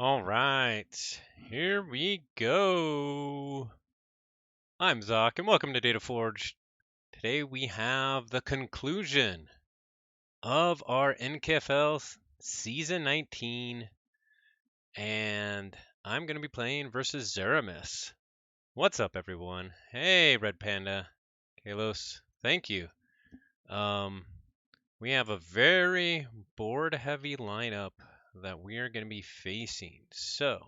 All right, here we go. I'm Zoc, and welcome to Dataforge. Today we have the conclusion of our NKFL Season 19, and I'm going to be playing versus Zaramis. What's up, everyone? Hey, Red Panda, Kalos, thank you. We have a very board-heavy lineup that we are going to be facing, so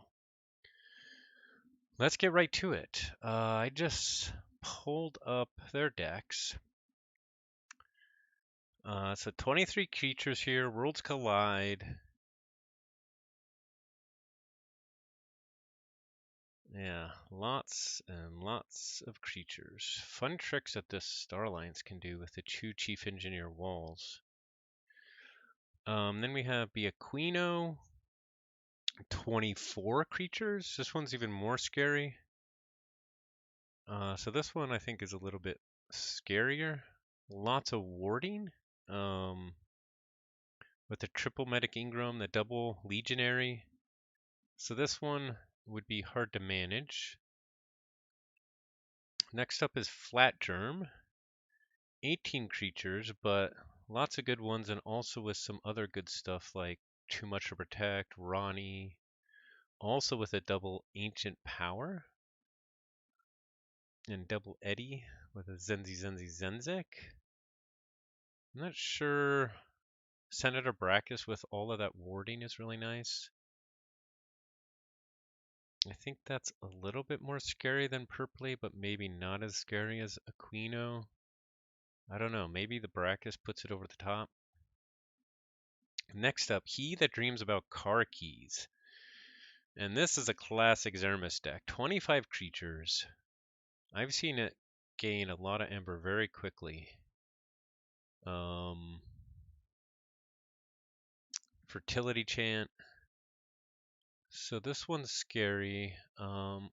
let's get right to it. I just pulled up their decks. So 23 creatures here, Worlds Collide. Yeah, lots and lots of creatures. Fun tricks that this Star Alliance can do with the 2 Chief Engineer walls. Then we have Biaquino, 24 creatures. This one's even more scary. So this one I think is a little bit scarier. Lots of warding. With the triple Medic Ingram, the double Legionary. So this one would be hard to manage. Next up is Flat Germ. 18 creatures, but lots of good ones, and also with some other good stuff like Too Much to Protect, Ronnie. Also with a double Ancient Power. And double Eddie with a Zenzek. I'm not sure. Senator Brackus with all of that warding is really nice. I think that's a little bit more scary than Purpley, but maybe not as scary as Aquino. I don't know. Maybe the Brackus puts it over the top. Next up, He That Dreams About Car Keys. And this is a classic Zaramis deck. 25 creatures. I've seen it gain a lot of Ember very quickly. Fertility Chant. So this one's scary.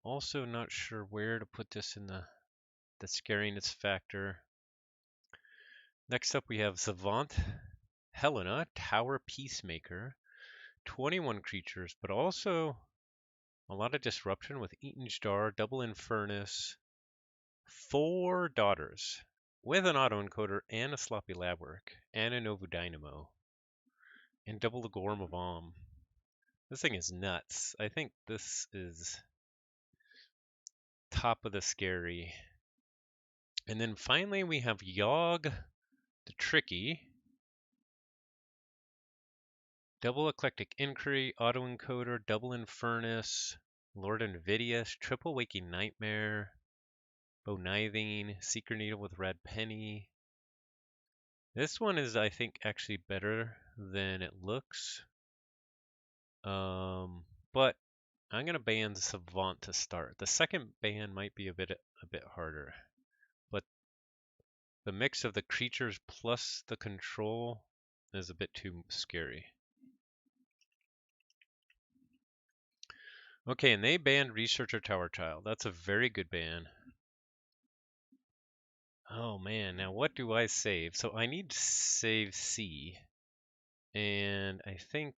Also not sure where to put this in the scariness factor. Next up we have Savant Helena, Tower Peacemaker. 21 creatures, but also a lot of disruption with Eaton Star, Double Infernus, 4 Daughters, with an autoencoder and a Sloppy Lab Work, and a Novu Dynamo, and double the Gorm of Om. This thing is nuts. I think this is top of the scary. And then finally we have Yogg the Tricky, double Eclectic Inquiry, autoencoder, double Infernus, Lord Invidious, triple Waking Nightmare, Bonithing, Seeker Needle with Red Penny. This one is, I think, actually better than it looks. But I'm gonna ban Savant to start. The second ban might be a bit harder, but the mix of the creatures plus the control is a bit too scary. Okay, and they banned Researcher Tower Child. That's a very good ban. Oh man, now what do I save? So I need to save C. And I think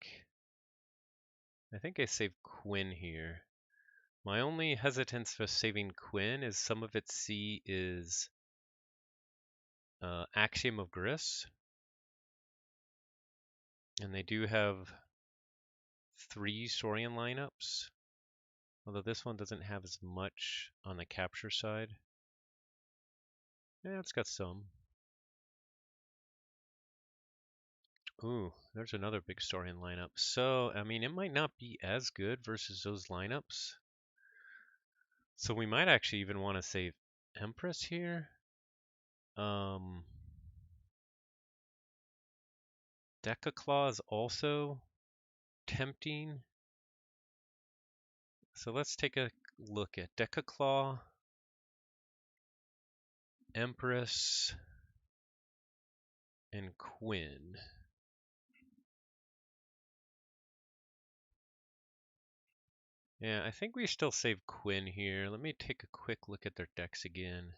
I save Quinn here. My only hesitance for saving Quinn is some of its C is Axiom of Gris. And they do have 3 Saurian lineups. Although this one doesn't have as much on the capture side. Yeah, it's got some. Ooh, there's another big Saurian lineup. So, I mean, it might not be as good versus those lineups. So we might actually even want to save Empress here. Decaclaw is also tempting. So let's take a look at Decaclaw, Empress, and Quinn. Yeah, I think we still save Quinn here. Let me take a quick look at their decks again.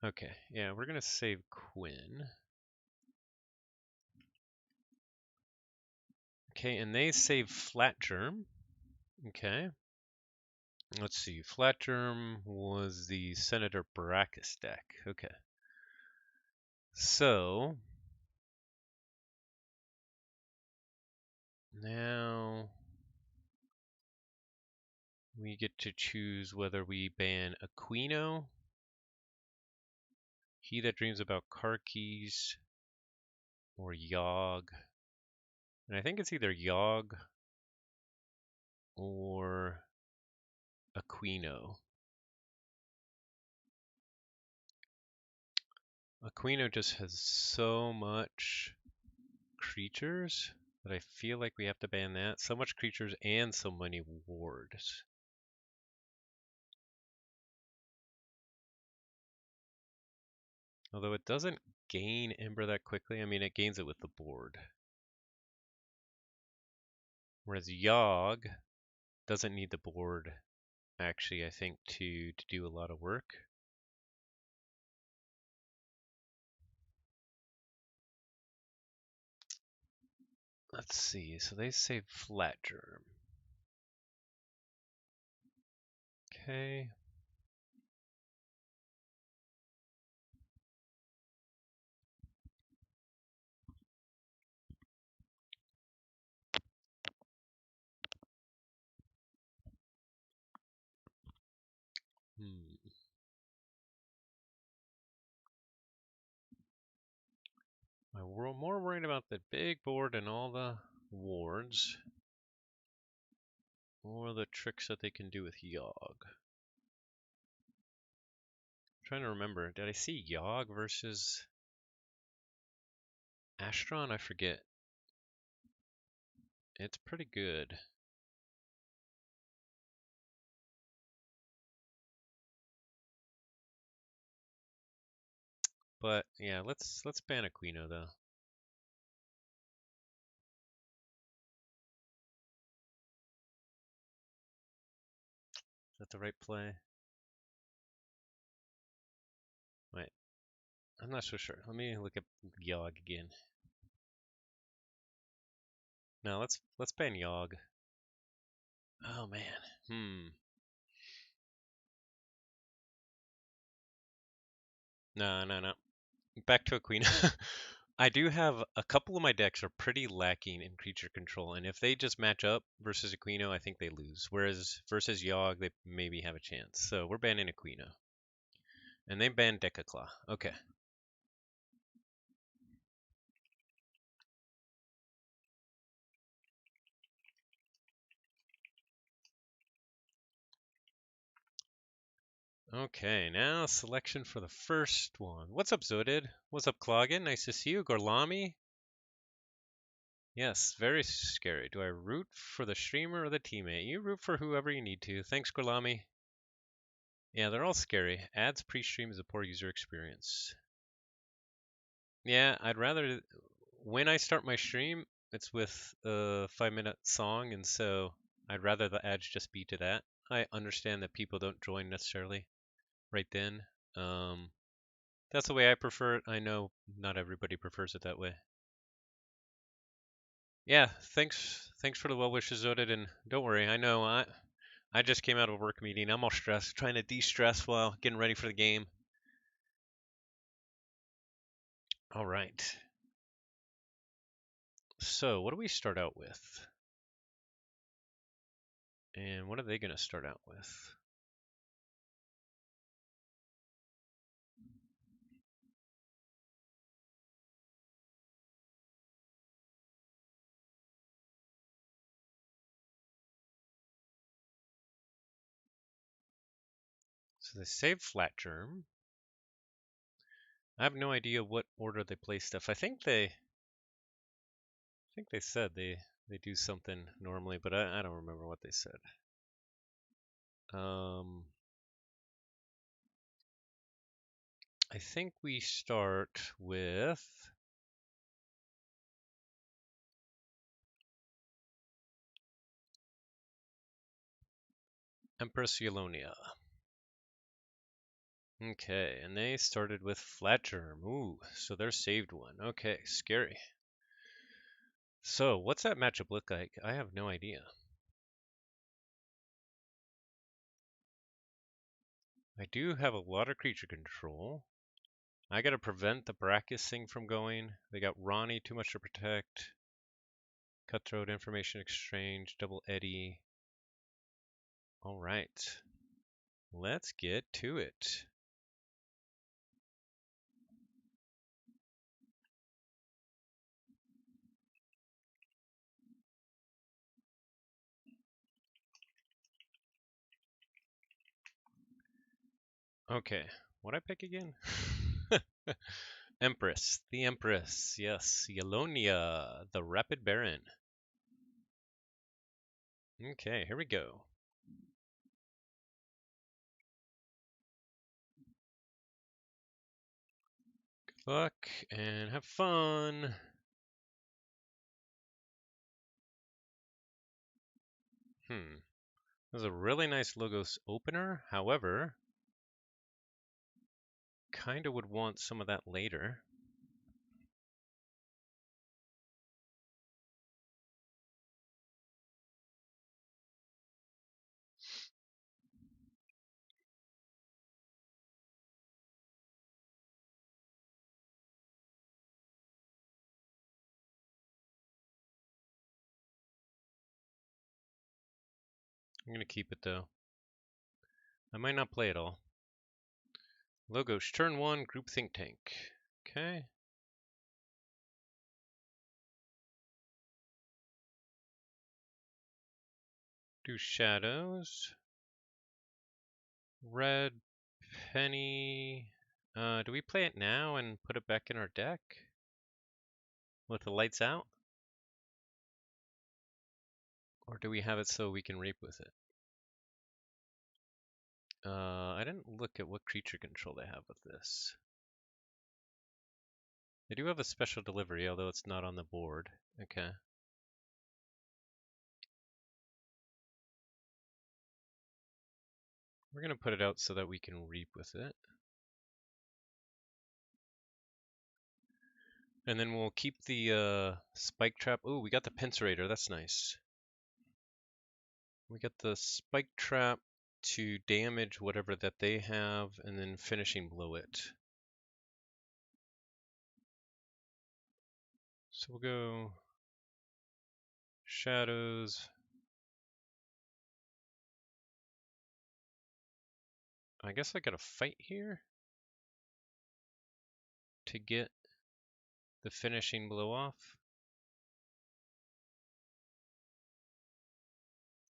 Okay, yeah, we're gonna save Quinn. Okay, and they save Flat Germ. Okay. Let's see. Flat Germ was the Senator Baracus deck. Okay. So now we get to choose whether we ban Aquino, He That Dreams About Car Keys, or Yogg. And I think it's either Yogg or Aquino. Aquino just has so much creatures that I feel like we have to ban that. So much creatures and so many wards. Although it doesn't gain Ember that quickly. I mean, it gains it with the board. Whereas Yogg doesn't need the board, actually, I think, to do a lot of work. Let's see. So they save Flat Germ. Okay. I'm more worried about the big board and all the wards, or the tricks that they can do with Yogg. I'm trying to remember, did I see Yogg versus Astron? I forget. It's pretty good. But yeah, let's ban Aquino though. Is that the right play? Wait, I'm not so sure. Let me look at Yogg again. No, let's ban Yogg. Oh man. No. Back to Aquino. I do have a couple of my decks are pretty lacking in creature control, and if they just match up versus Aquino, I think they lose. Whereas versus Yogg, they maybe have a chance. So we're banning Aquino. And they banned Decaclaw. Okay. Okay, now selection for the first one. What's up, Zodid? What's up, Cloggin? Nice to see you. Gorlami? Yes, very scary. Do I root for the streamer or the teammate? You root for whoever you need to. Thanks, Gorlami. Yeah, they're all scary. Ads pre-stream is a poor user experience. Yeah, I'd rather, when I start my stream, it's with a 5-minute song, and so I'd rather the ads just be to that. I understand that people don't join necessarily right then. That's the way I prefer it. I know not everybody prefers it that way. Yeah, thanks for the well wishes, Odin, and don't worry. I know I just came out of a work meeting. I'm all stressed, trying to de-stress while getting ready for the game. All right. So, what do we start out with? And what are they going to start out with? So they save Flat Germ. I have no idea what order they play stuff. I think they said they do something normally, but I don't remember what they said. I think we start with Empress Eulonia. Okay, and they started with Flatgerm. Ooh, so they're saved one. Okay, scary. So, what's that matchup look like? I have no idea. I do have a lot of creature control. I gotta prevent the Brachus thing from going. They got Ronnie, too much to protect. Cutthroat, information exchange, double eddy. Alright. Let's get to it. Okay, what'd I pick again? Empress, the Empress, yes, Yalonia, the Rapid Baron. Okay, here we go. Good luck and have fun. This is a really nice Logos opener. However, kind of would want some of that later. I'm going to keep it though. I might not play it all. Logos, turn 1, group think tank. Okay. Do shadows. Red penny. Do we play it now and put it back in our deck? With the lights out? Or do we have it so we can reap with it? I didn't look at what creature control they have with this. They do have a special delivery, although it's not on the board. Okay. We're going to put it out so that we can reap with it. And then we'll keep the spike trap. Oh, we got the pincerator. That's nice. We got the spike trap to damage whatever that they have, and then finishing blow it. So we'll go shadows. I guess I gotta fight here to get the finishing blow off.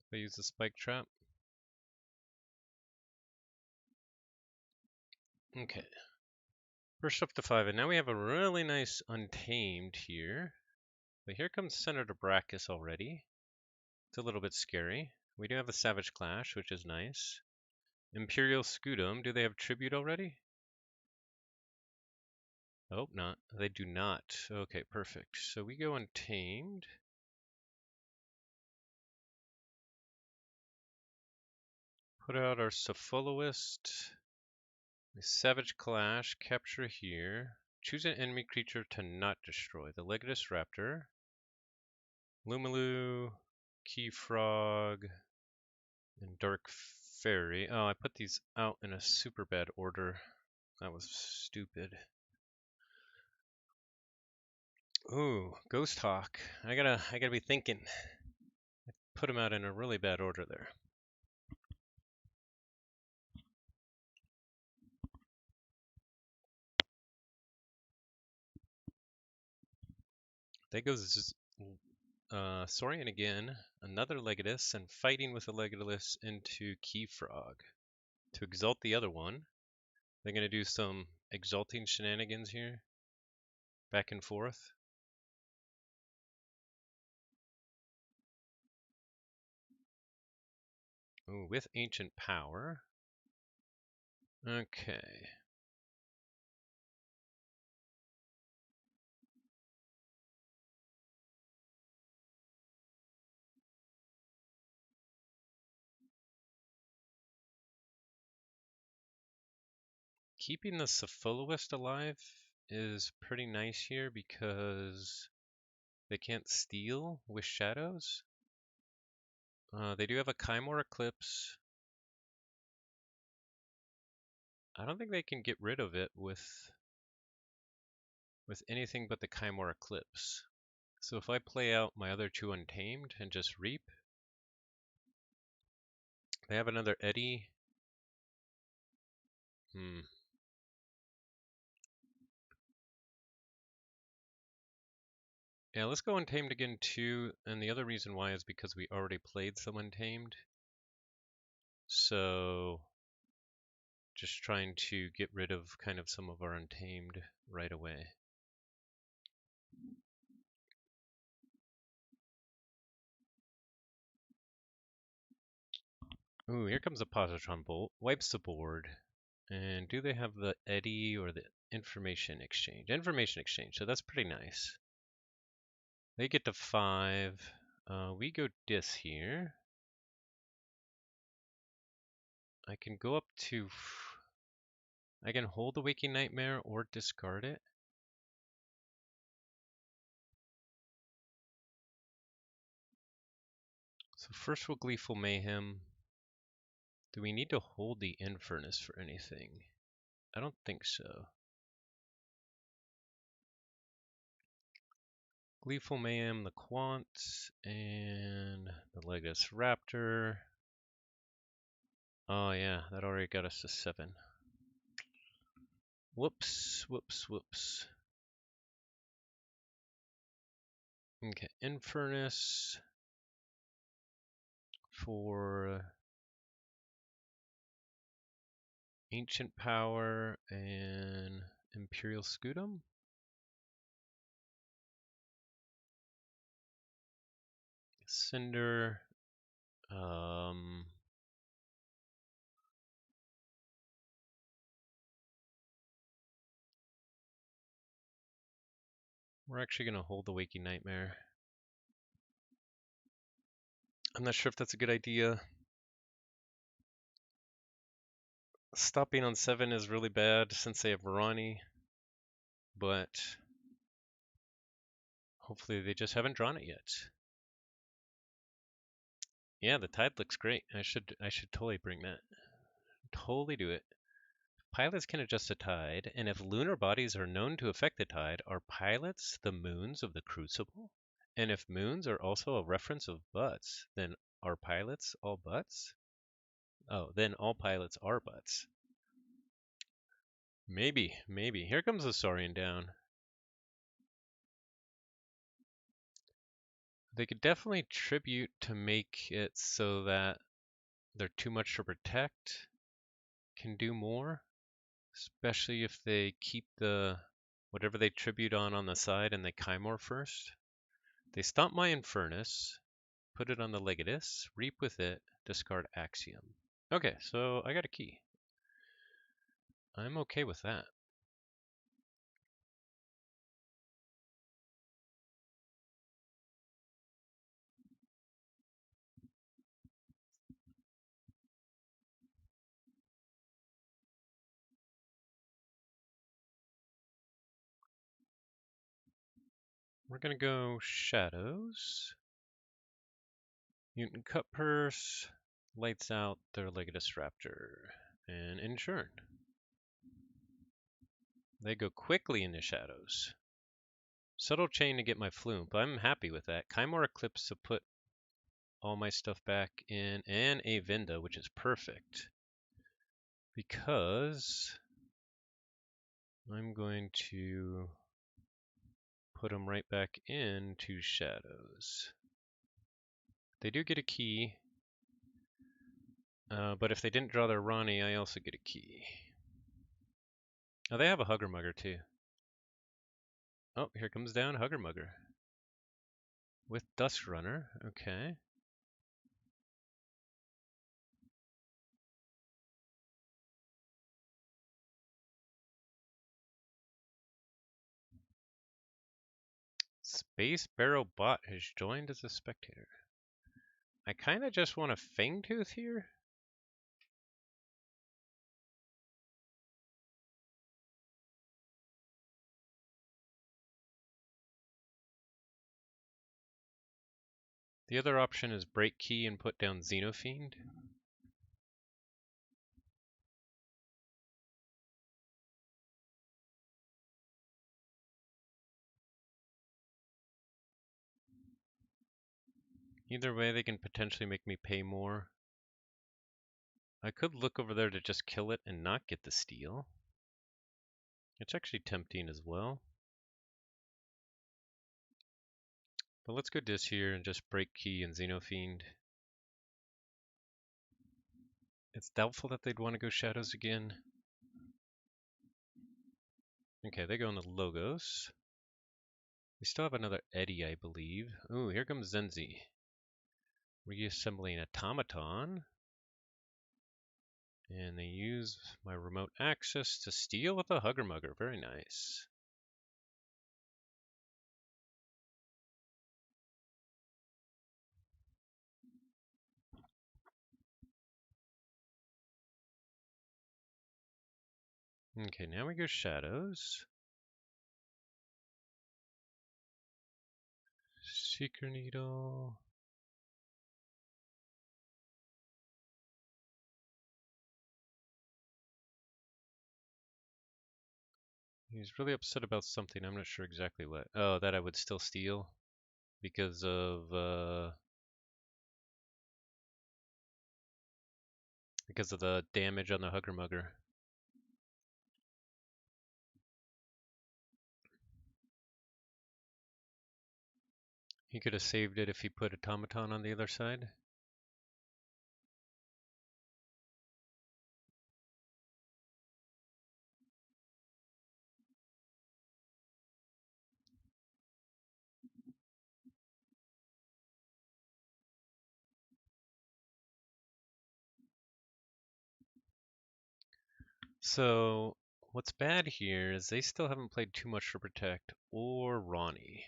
If I use the spike trap. Okay. First up to 5, and now we have a really nice Untamed here. But here comes Senator Brachus already. It's a little bit scary. We do have a Savage Clash, which is nice. Imperial Scutum, do they have Tribute already? Oh, not. They do not. Okay, perfect. So we go Untamed. Put out our Cephaloist. Savage Clash, capture here. Choose an enemy creature to not destroy. The Legatus Raptor. Lumilu, Key Frog, and Dark Fairy. Oh, I put these out in a super bad order. That was stupid. Ooh, Ghost Hawk. I gotta be thinking. I put them out in a really bad order there. There goes Saurian again, another Legatus, and fighting with a Legatus into Key Frog. To exalt the other one, they're gonna do some exalting shenanigans here. Back and forth. Ooh, with Ancient Power. Okay. Keeping the Cephaloist alive is pretty nice here because they can't steal with shadows. They do have a Kymor Eclipse. I don't think they can get rid of it with anything but the Kymor Eclipse. So if I play out my other two Untamed and just Reap, they have another Eddy. Yeah, let's go Untamed again too, and the other reason why is because we already played some Untamed. So just trying to get rid of kind of some of our Untamed right away. Ooh, here comes a Positron Bolt. Wipes the board. And do they have the Eddy or the Information Exchange? Information Exchange, so that's pretty nice. They get to 5. We go Dis here. I can go up to... I can hold the Waking Nightmare or discard it. So first we'll Gleeful Mayhem. Do we need to hold the Infernus for anything? I don't think so. Gleeful Mayhem, the Quant, and the Legacy Raptor. Oh yeah, that already got us to 7. Whoops, whoops, whoops. Okay, Infernus for Ancient Power and Imperial Scutum. Cinder. We're actually going to hold the Waking Nightmare. I'm not sure if that's a good idea. Stopping on 7 is really bad since they have Verani, but hopefully they just haven't drawn it yet. Yeah, the Tide looks great. I should totally bring that. Totally do it. Pilots can adjust the tide, and if lunar bodies are known to affect the tide, are pilots the moons of the Crucible? And if moons are also a reference of butts, then are pilots all butts? Oh, then all pilots are butts. Maybe, maybe. Here comes the Saurian down. They could definitely tribute to make it so that they're too much to protect, can do more, especially if they keep the whatever they tribute on the side and they Kymor first. They stomp my Infernus, put it on the Legatus, reap with it, discard Axiom. Okay, so I got a key. I'm okay with that. We're gonna go Shadows. Mutant Cut Purse, lights out their Legatus Raptor, and Inchurn. They go quickly into Shadows. Subtle Chain to get my Flume, but I'm happy with that. Kymor Eclipse to put all my stuff back in, and a Vinda, which is perfect. Because I'm going to put them right back into Shadows. They do get a key, but if they didn't draw their Ronnie, I also get a key. Oh, they have a Hugger Mugger too. Oh, here comes down Hugger Mugger. With Dust Runner, okay. Space Barrel Bot has joined as a spectator. I kind of just want a Fangtooth here. The other option is break key and put down Xenofiend. Either way, they can potentially make me pay more. I could look over there to just kill it and not get the steal. It's actually tempting as well. But let's go dis here and just break key and Xenofiend. It's doubtful that they'd want to go shadows again. Okay, they go on the logos. We still have another Eddie, I believe. Ooh, here comes Zenzi. Reassembling automaton. And they use my remote access to steal with a hugger mugger. Very nice. Okay, now we go shadows. Seeker needle. He's really upset about something. I'm not sure exactly what. Oh, that I would still steal because of the damage on the hugger mugger. He could have saved it if he put automaton on the other side. So what's bad here is they still haven't played too much for Protect or Ronnie.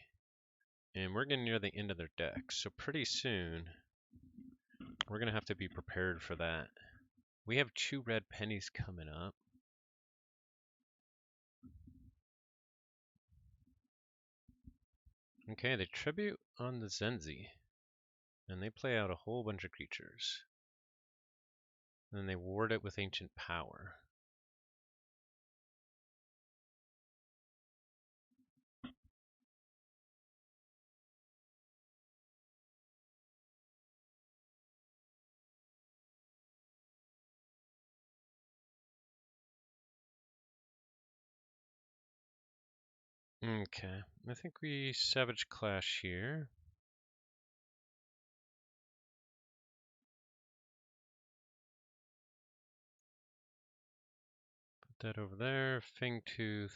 And we're getting near the end of their deck, so pretty soon we're going to have to be prepared for that. We have 2 red pennies coming up. Okay, they tribute on the Zenzi, and they play out a whole bunch of creatures. And then they ward it with Ancient Power. Okay, I think we Savage Clash here. Put that over there. Fangtooth.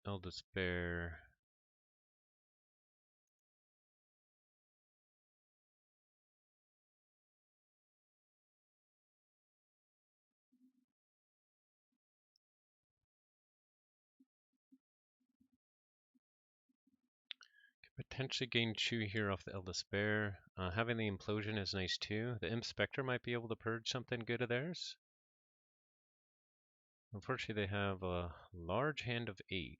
Eldest Bear. Potentially gain 2 here off the Eldest Bear. Having the Implosion is nice too. The Imp Spectre might be able to purge something good of theirs. Unfortunately, they have a large hand of 8.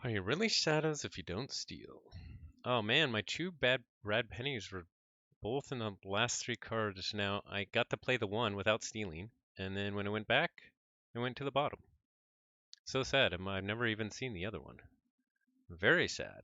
Are you really shadows if you don't steal? Oh man, my 2 bad red pennies were both in the last 3 cards. Now, I got to play the one without stealing, and then when I went back, it went to the bottom. So sad. I've never even seen the other one. Very sad.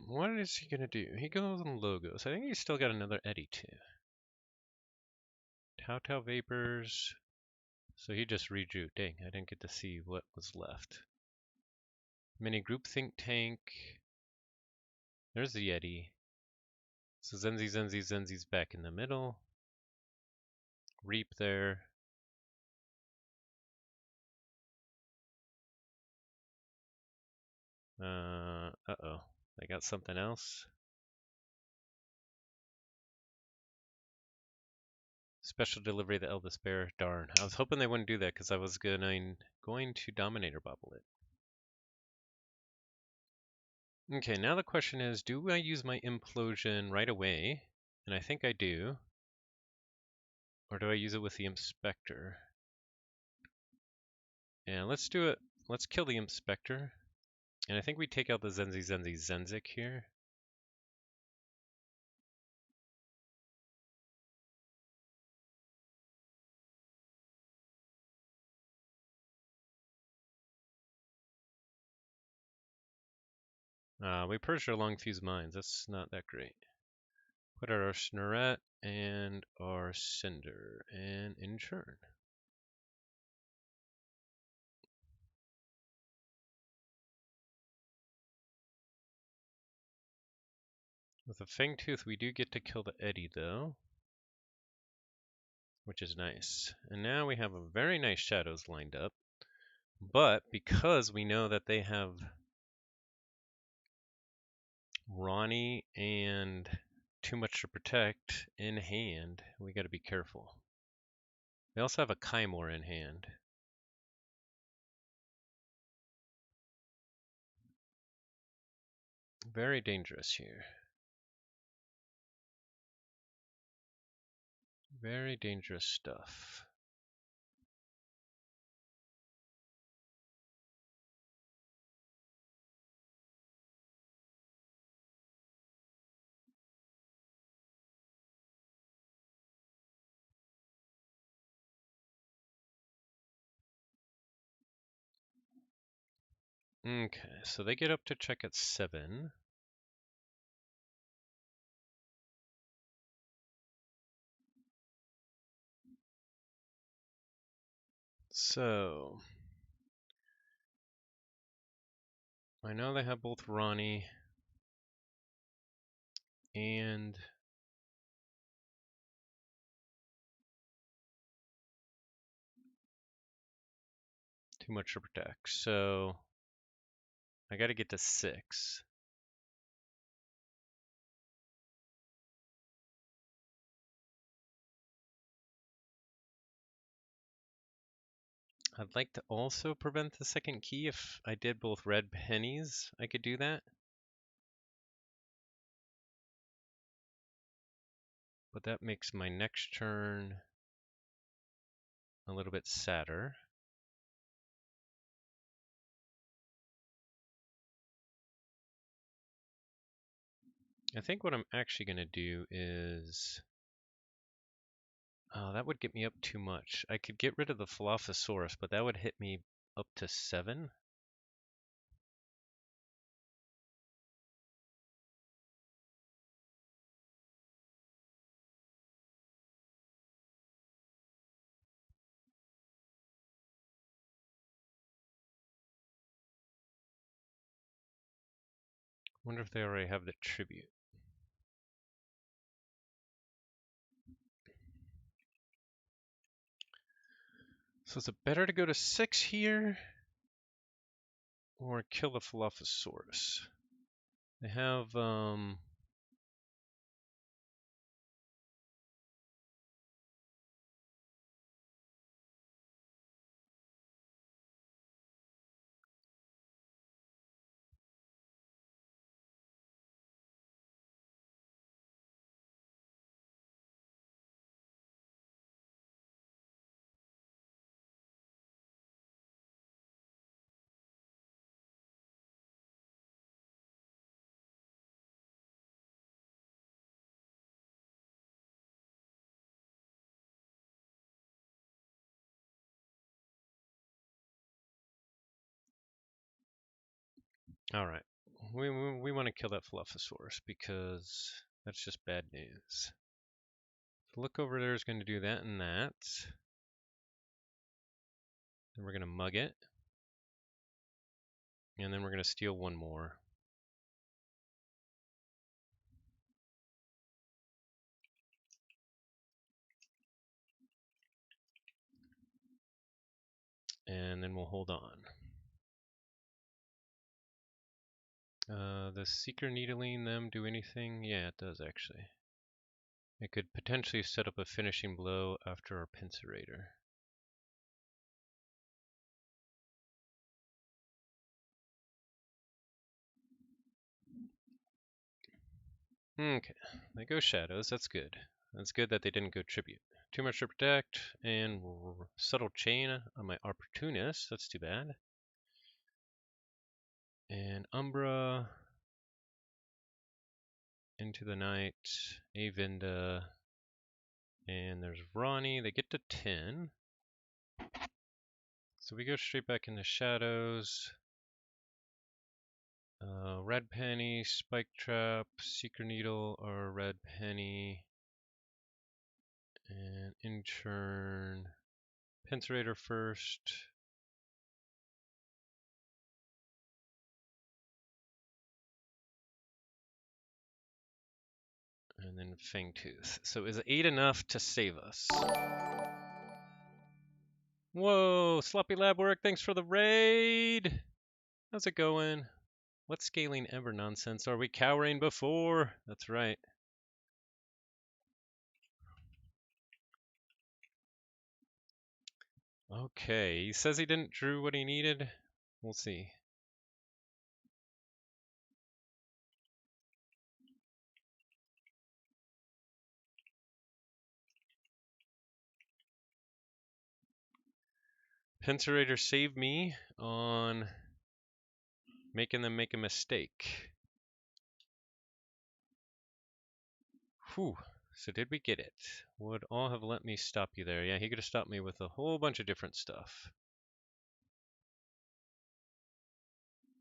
What is he gonna do? He goes on logos. I think he's still got another Eddie too. Tau Vapors. So he just redrew. Dang, I didn't get to see what was left. Mini Group Think Tank. There's the Yeti. So Zenzi's back in the middle. Reap there. Uh-oh. I got something else. Special delivery of the eldest bear. Darn. I was hoping they wouldn't do that because I was going to Dominator Bubble it. Okay, now the question is, do I use my implosion right away? And I think I do. Or do I use it with the inspector? Yeah, let's do it. Let's kill the inspector. And I think we take out the Zenzik here. We purged our long fuse mines. That's not that great. Put out our Snurret and our Cinder and Inchurn. With a Fangtooth, we do get to kill the Eddy, though, which is nice. And now we have a very nice Shadows lined up. But because we know that they have Ronnie and too much to protect in hand, we got to be careful. They also have a Kaimor in hand. Very dangerous here. Very dangerous stuff. Okay, so they get up to check at 7. So I know they have both Ronnie and too much to protect. So I got to get to 6. I'd like to also prevent the second key. If I did both red pennies, I could do that. But that makes my next turn a little bit sadder. I think what I'm actually going to do is... Oh, that would get me up too much. I could get rid of the Dilophosaurus, but that would hit me up to 7. Wonder if they already have the tribute. So is it better to go to 6 here or kill the Dilophosaurus? They have all right. We want to kill that Dilophosaurus because that's just bad news. The look over there is going to do that and that. Then we're going to mug it. And then we're going to steal one more. And then we'll hold on. Does Seeker Needling them do anything? Yeah, it does actually. It could potentially set up a finishing blow after our Pincerator. Okay, they go Shadows, that's good. That's good that they didn't go Tribute. Too much to protect, and Subtle Chain on my Opportunist, that's too bad. And Umbra, Into the Night, Avinda, and there's Ronnie. They get to 10. So we go straight back into Shadows. Red Penny, Spike Trap, Seeker Needle, or Red Penny, and in turn, Pincerator first. And then Fangtooth. So is 8 enough to save us? Whoa, Sloppy Lab Work, thanks for the raid! How's it going? What scaling ever nonsense are we cowering before? That's right. Okay, he says he didn't drew what he needed. We'll see. Pincerator saved me on making them make a mistake. Whew. So did we get it? Would all have let me stop you there? Yeah, he could have stopped me with a whole bunch of different stuff.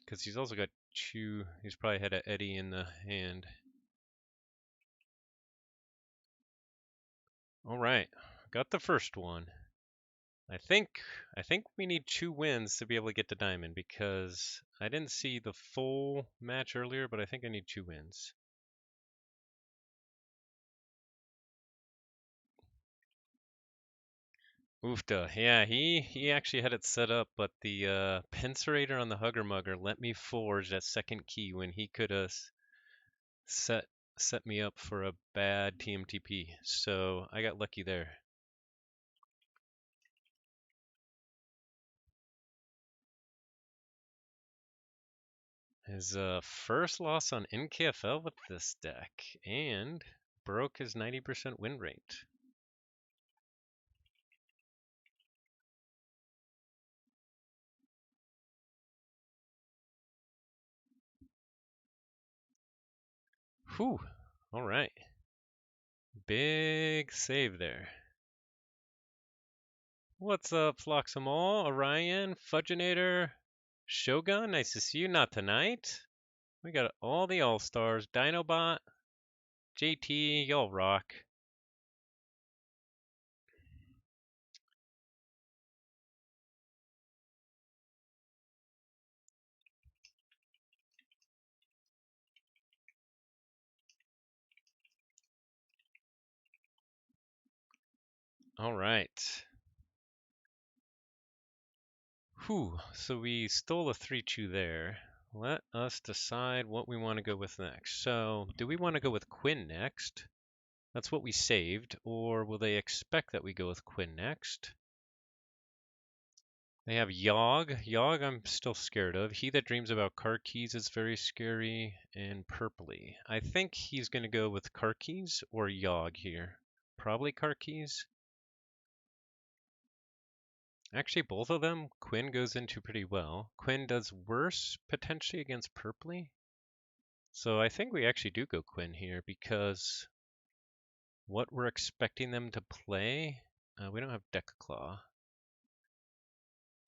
Because he's also got two. He's probably had an Eddie in the hand. All right, got the first one. I think we need 2 wins to be able to get to Diamond because I didn't see the full match earlier, but I think I need 2 wins. Oofda. Yeah, he actually had it set up, but the Pincerator on the Hugger Mugger let me forge that second key when he could have set me up for a bad TMTP. So I got lucky there. His first loss on NKFL with this deck, and broke his 90% win rate. Whew. All right. Big save there. What's up, Floxamal, Orion, Fudginator, Shogun? Nice to see you. Not tonight. We got all the All-Stars. Dinobot, JT, y'all rock. All right. Whew. So we stole a 3-2 there. Let us decide what we want to go with next. So, do we want to go with Quinn next? That's what we saved. Or will they expect that we go with Quinn next? They have Yogg. Yogg I'm still scared of. He That Dreams About Car Keys is very scary. And Purpley. I think he's going to go with Car Keys or Yogg here. Probably Car Keys. Actually, both of them, Quinn goes into pretty well. Quinn does worse, potentially, against Purpley. So I think we actually do go Quinn here because what we're expecting them to play, we don't have Deck Claw.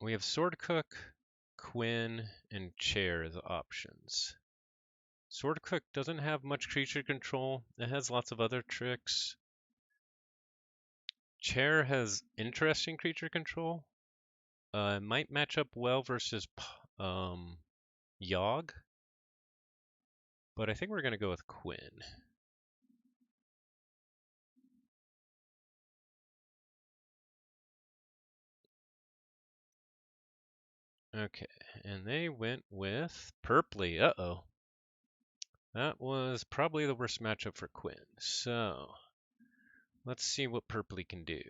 We have Sword Cook, Quinn, and Chair as options. Sword Cook doesn't have much creature control. It has lots of other tricks. Chair has interesting creature control. It might match up well versus Yogg. But I think we're going to go with Quinn. Okay, and they went with Purpley. Uh-oh. That was probably the worst matchup for Quinn. So let's see what Purpley can do.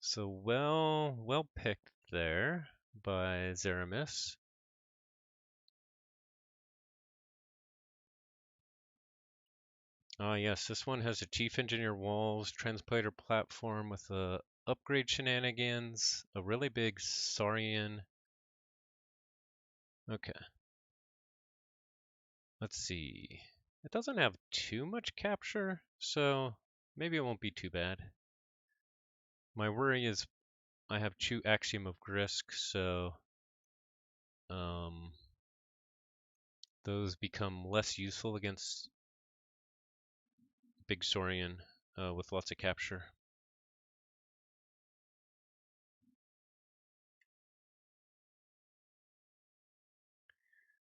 So well picked there by Zaramis. Ah yes, this one has a Chief Engineer Walls, Translator Platform with a upgrade shenanigans, a really big Saurian. Okay. Let's see. It doesn't have too much capture, so maybe it won't be too bad. My worry is I have Chew Axiom of Grisk, so those become less useful against Big Saurian with lots of capture.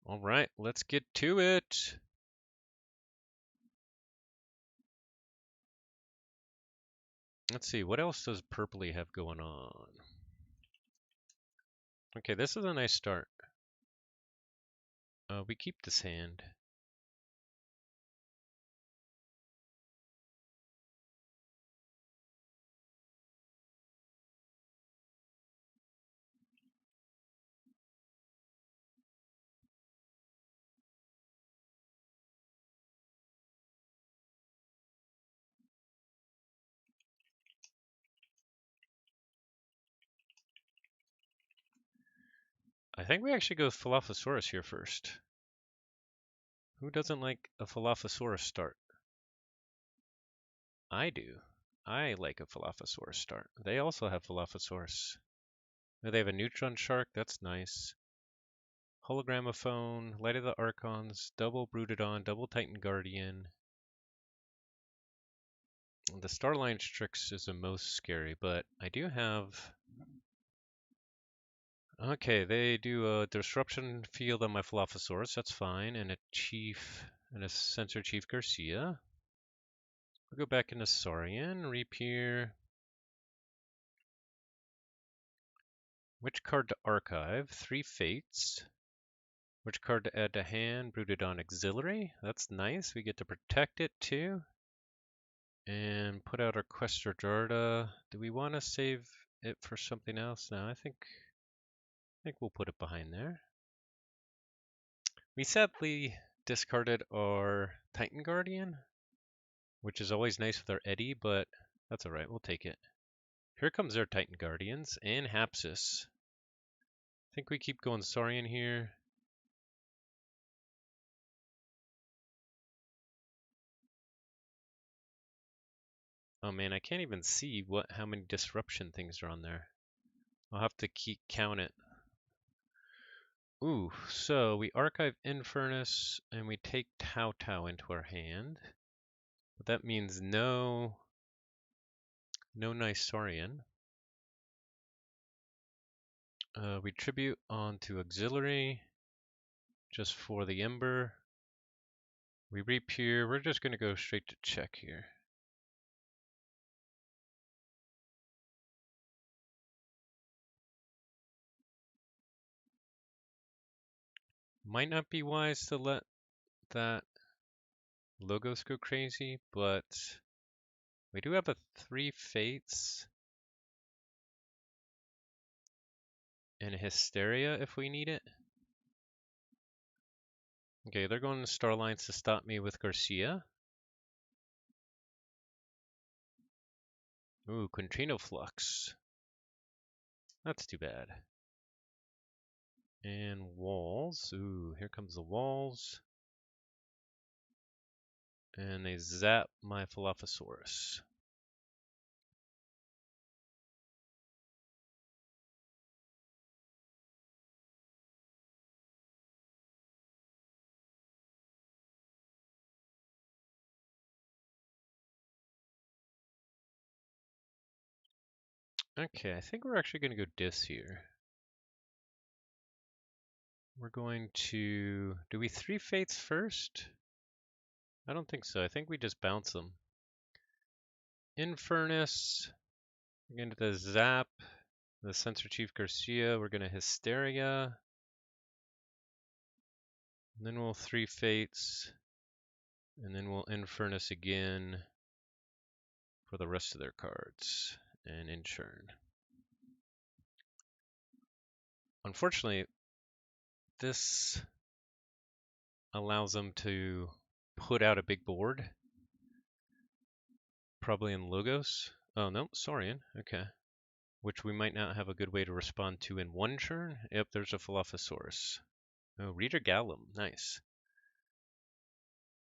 All right, let's get to it. Let's see, what else does Purpley have going on? Okay, this is a nice start. We keep this hand. I think we actually go Falaphosaurus here first. Who doesn't like a Falaphosaurus start? I do. I like a Falaphosaurus start. They also have Falaphosaurus. They have a Neutron Shark, that's nice. Hologramophone, Light of the Archons, double Broododon, double Titan Guardian. The Starline Strix is the most scary, but I do have... Okay, they do a Disruption Field on my Falaphosaurus, that's fine, and a Sensor Chief Garcia. We'll go back into Saurian, Reappear. Which card to archive? 3 Fates. Which card to add to hand? Broododon Auxiliary. That's nice. We get to protect it too. And put out our Questor Jarda. Do we want to save it for something else? No, I think we'll put it behind there. We sadly discarded our Titan Guardian, which is always nice with our Eddie, but that's alright. We'll take it. Here comes our Titan Guardians and Hapsis. I think we keep going Saurian here. Oh man, I can't even see how many disruption things are on there. I'll have to count it. Ooh, so we archive Infernus and we take Tau Tau into our hand. But that means no nice Saurian. We tribute onto Auxiliary just for the Ember. We Reappear. We're just going to go straight to check here. Might not be wise to let that Logos go crazy, but we do have a 3 Fates and a Hysteria if we need it. Okay, they're going to Starlines to stop me with Garcia. Ooh, Contrino Flux. That's too bad. And walls. Ooh, here comes the walls. And they zap my Falaphosaurus. Okay, I think we're actually going to go Dis here. We're going to... Do we 3 Fates first? I don't think so. I think we just bounce them. Infernus. We're going to zap the Sensor Chief Garcia. We're going to Hysteria. And then we'll 3 Fates. And then we'll Infernus again for the rest of their cards and Inchurn. Unfortunately, this allows them to put out a big board, probably in Logos. Oh no, Saurian, okay. Which we might not have a good way to respond to in one turn. Yep, there's a Dilophosaurus. Oh, Reader Gallum, nice.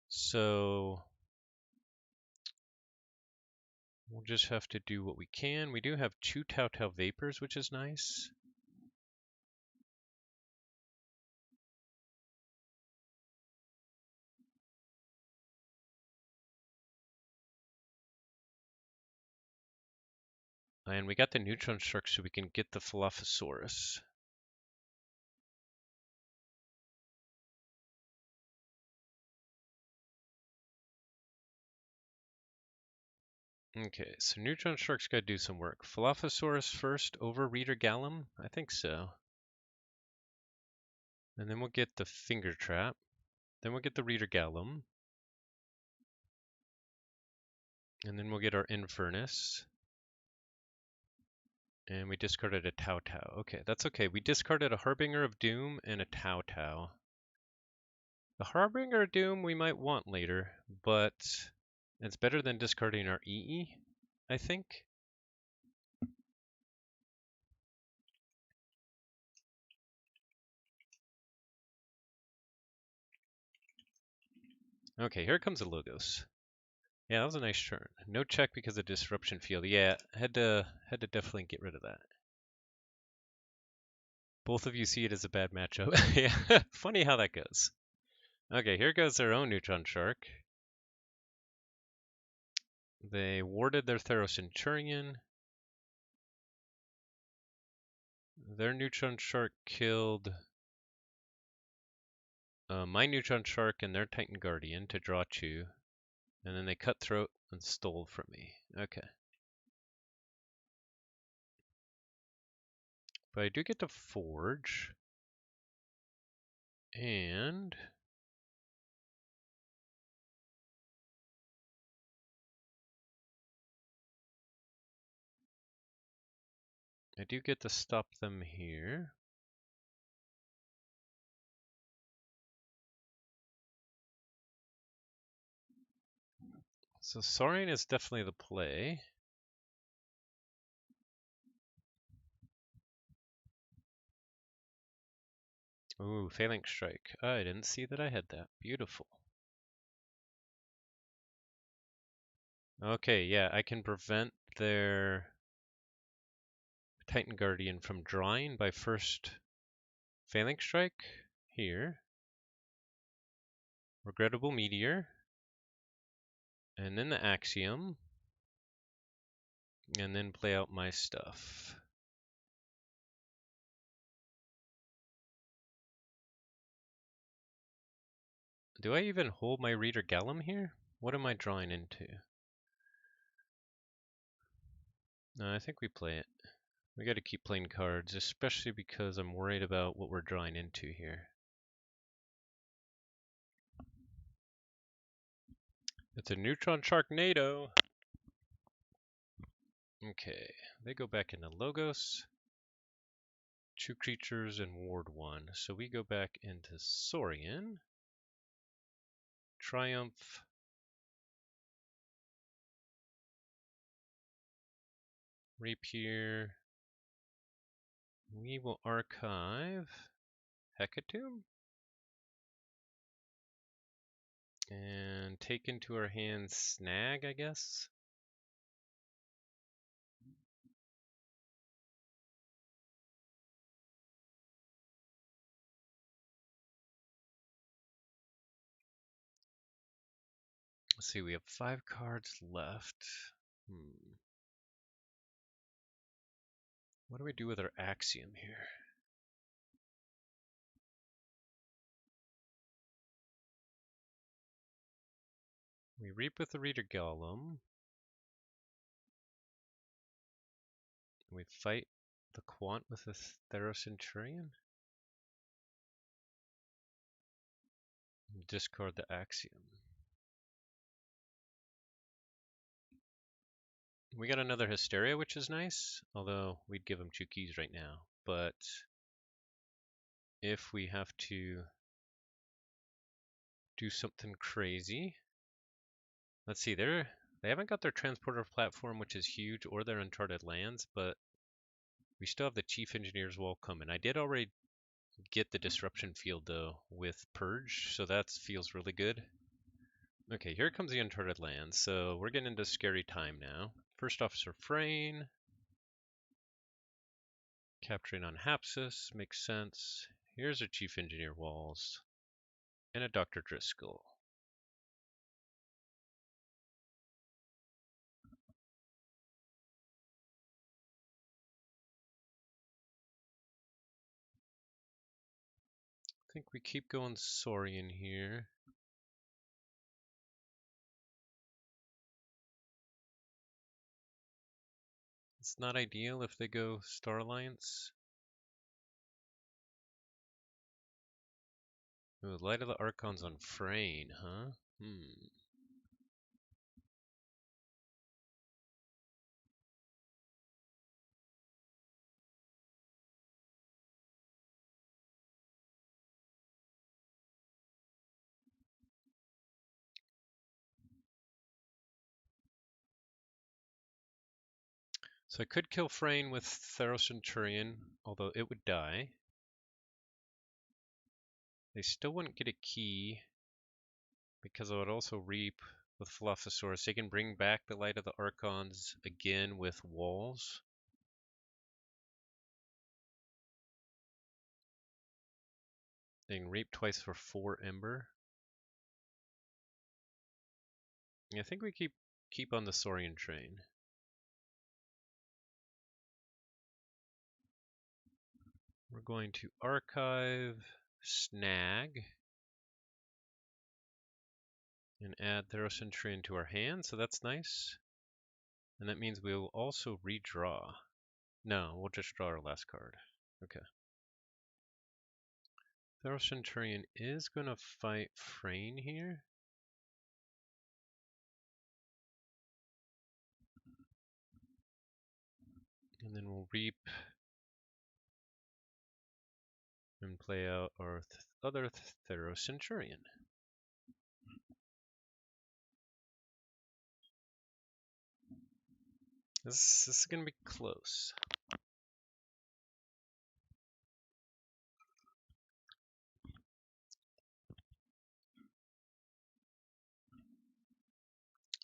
So we'll just have to do what we can. We do have 2 Tau Tau Vapors, which is nice. And we got the Neutron Shark so we can get the Dilophosaurus. Okay, so Neutron Shark's got to do some work. Dilophosaurus first over Reader Gallum? I think so. And then we'll get the Finger Trap. Then we'll get the Reader Gallum. And then we'll get our Infernus. And we discarded a Tau Tau. Okay, that's okay. We discarded a Harbinger of Doom and a Tau Tau. The Harbinger of Doom we might want later, but it's better than discarding our EE, I think. Okay, here comes the Logos. Yeah, that was a nice turn. No check because of Disruption Field. Yeah, had to definitely get rid of that. Both of you see it as a bad matchup. Yeah, funny how that goes. Okay, here goes their own Neutron Shark. They warded their Centurion. Their Neutron Shark killed my Neutron Shark and their Titan Guardian to draw 2. And then they cut throat and stole from me. Okay. But I do get to forge. And I do get to stop them here. So Saurian is definitely the play. Ooh, Phalanx Strike. I didn't see that I had that. Beautiful. Okay, yeah, I can prevent their Titan Guardian from drawing by first Phalanx Strike here. Regrettable Meteor. And then the Axiom. And then play out my stuff. Do I even hold my Reader Gallum here? What am I drawing into? No, I think we play it. We gotta keep playing cards, especially because I'm worried about what we're drawing into here. It's a Neutron Sharknado! Okay, they go back into Logos. 2 creatures and ward 1. So we go back into Saurian. Triumph. Rapier. We will archive Hecatomb. And take into our hands Snag, I guess. Let's see, we have 5 cards left. What do we do with our Axiom here? We reap with the Reader Golem. We fight the Quant with the Centurion. Discard the Axiom. We got another Hysteria, which is nice, although we'd give him 2 keys right now. But if we have to do something crazy, let's see, they haven't got their transporter platform, which is huge, or their Uncharted Lands, but we still have the Chief Engineer's Wall coming. I did already get the Disruption Field, though, with Purge, so that feels really good. Okay, here comes the Uncharted Lands, so we're getting into scary time now. First Officer Frayne. Capturing on Hapsis, makes sense. Here's a Chief Engineer Walls. And a Dr. Driscoll. I think we keep going Saurian here. It's not ideal if they go Star Alliance. Ooh, Light of the Archons on Frayne, huh? So I could kill Frayne with Theros Centurion, although it would die. They still wouldn't get a key, because I would also reap with Philophosaurus. They can bring back the Light of the Archons again with walls. They can reap twice for 4 Ember. Yeah, I think we keep on the Saurian train. We're going to archive, snag, and add Theros Centurion to our hand, so that's nice. And that means we'll also redraw. No, we'll just draw our last card. Okay. Theros Centurion is going to fight Frayne here. And then we'll reap and play out our other Theros Centurion. This is going to be close.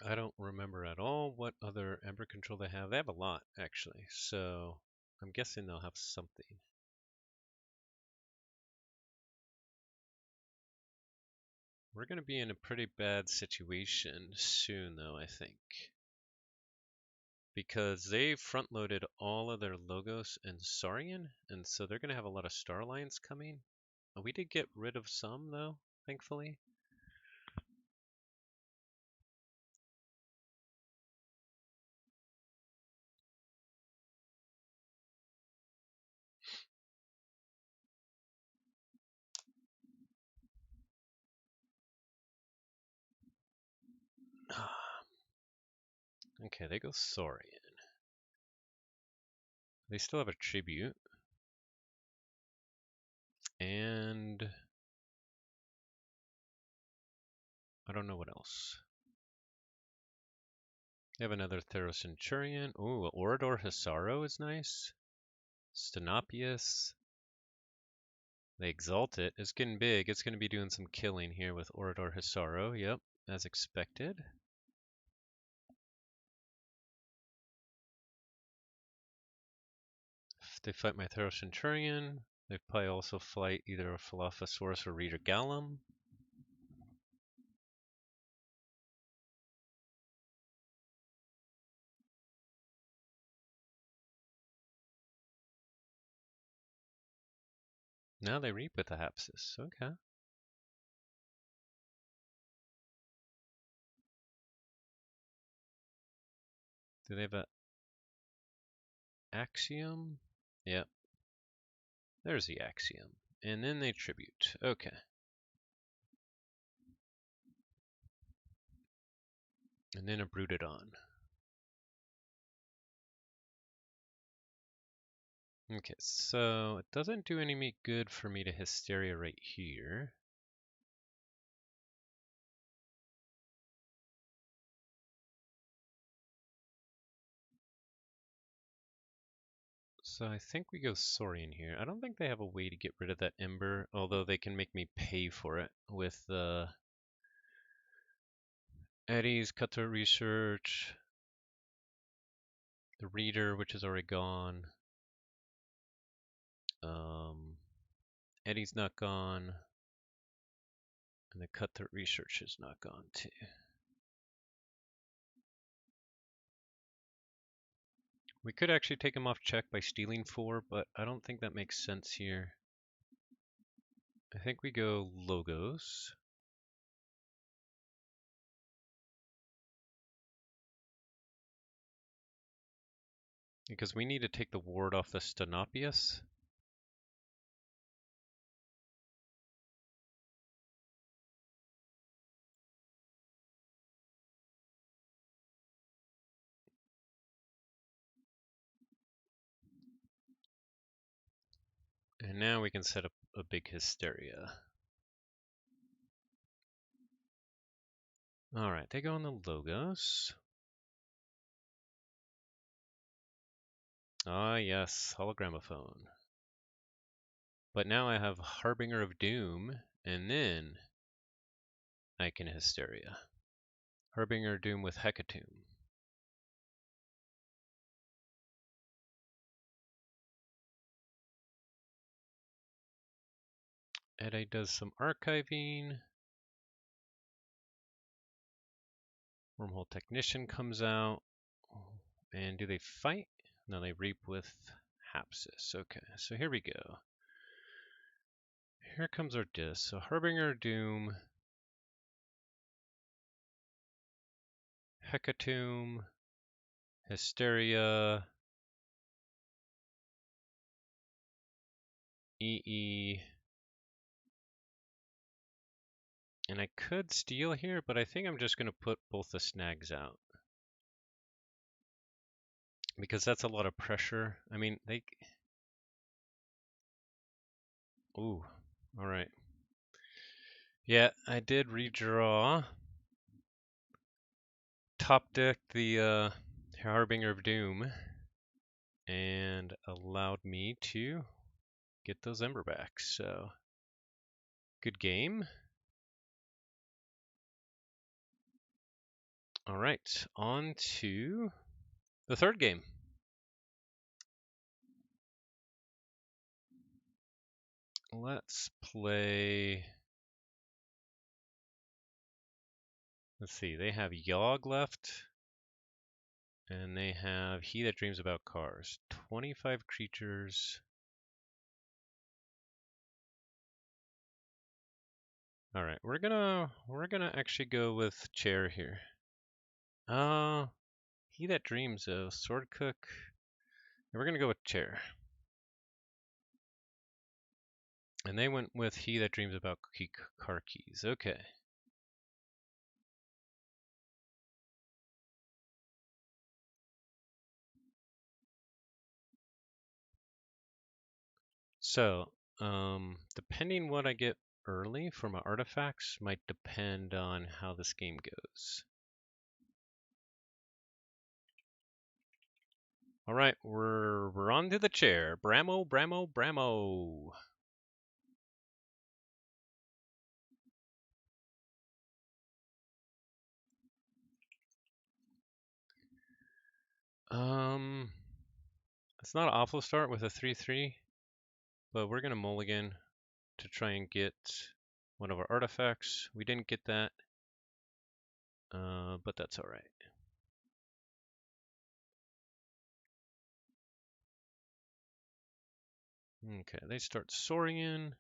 I don't remember at all what other Ember control they have. They have a lot, actually, so I'm guessing they'll have something. We're going to be in a pretty bad situation soon, though, I think. Because they front-loaded all of their Logos and Saurian, and so they're going to have a lot of Star Alliance coming. We did get rid of some, though, thankfully. Okay, they go Saurian. They still have a Tribute. And I don't know what else. They have another Theros Centurion. Ooh, Orador Hisaro is nice. Stenopius. They exalt it. It's getting big. It's going to be doing some killing here with Orador Hisaro. Yep, as expected. If they fight my Theros Centurion, they probably also fight either a Philophosaurus or Reader Gallum. Now they reap with the Hapsis. Okay. Do they have a Axiom? Yep. There's the Axiom. And then they tribute. Okay. And then a Brooded on. Okay, so it doesn't do any me good for me to Hysteria right here. So I think we go Saurian here. I don't think they have a way to get rid of that Ember, although they can make me pay for it with Eddie's Cutthroat Research, the Reader, which is already gone. Eddie's not gone, and the Cutthroat Research is not gone too. We could actually take him off check by stealing 4, but I don't think that makes sense here. I think we go Logos. Because we need to take the ward off the Stenopius. And now we can set up a big Hysteria. Alright, they go on the Logos. Ah yes, Hologramophone. But now I have Harbinger of Doom, and then I can Hysteria. Harbinger of Doom with Hecatomb. Eddie does some archiving. Wormhole Technician comes out. And do they fight? No, they reap with Hapsis. Okay, so here we go. Here comes our disc. So Harbinger Doom, Hecatomb, Hysteria, EE. And I could steal here, but I think I'm just going to put both the snags out. Because that's a lot of pressure. I mean, they... Ooh, alright. Yeah, I did redraw. Top deck the Harbinger of Doom. And allowed me to get those Ember back. So, good game. Alright, on to the third game. Let's play... Let's see, they have Yogg left. And they have He That Dreams About Cars. 25 creatures. Alright, we're gonna actually go with Chair here. He That Dreams though, Sword Cook. We're gonna go with Chair. And they went with He That Dreams About Car Keys. Okay. So, depending what I get early for my artifacts might depend on how this game goes. All right, we're on to the chair. Bramo, Bramo, Bramo. It's not an awful start with a 3-3, but we're gonna mulligan to try and get one of our artifacts. We didn't get that, but that's all right. Okay, they start soaring in.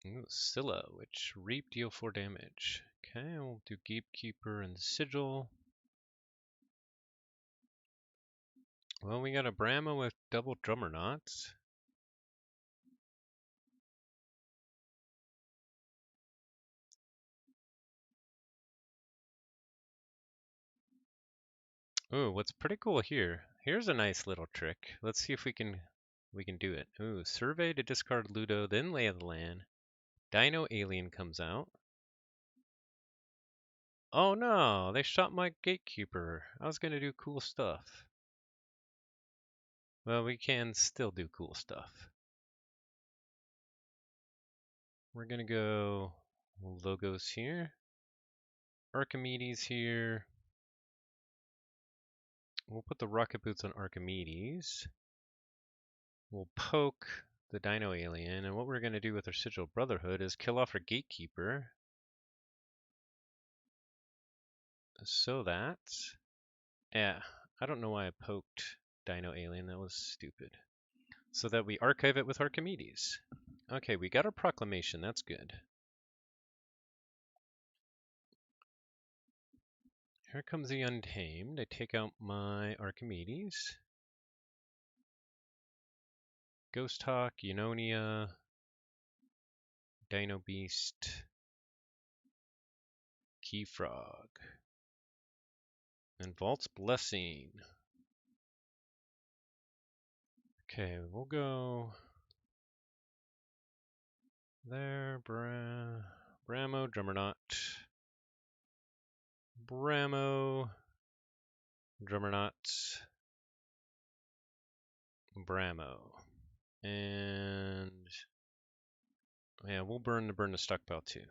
Ooh, Scylla, which reap deal 4 damage. Okay, we'll do Gatekeeper and Sigil. Well, we got a Brahma with double Drummernauts. Ooh, what's pretty cool here? Here's a nice little trick. Let's see if we can do it. Ooh, survey to discard Ludo, then lay of the land. Dino Alien comes out. Oh no, they shot my gatekeeper. I was gonna do cool stuff. Well, we can still do cool stuff. We're gonna go logos here. Archimedes here. We'll put the rocket boots on Archimedes. We'll poke the Dino Alien, and what we're gonna do with our Sigil Brotherhood is kill off our gatekeeper. So that, yeah, I don't know why I poked Dino Alien, that was stupid. So that we archive it with Archimedes. Okay, we got our proclamation, that's good. Here comes the Untamed. I take out my Archimedes. Ghost Hawk, Eunonia, Dino Beast, Key Frog, and Vault's Blessing. Okay, we'll go there, Bramo, Drummernaut, Bramo, Drummernaut, Bramo. And yeah, we'll burn the stockpile too.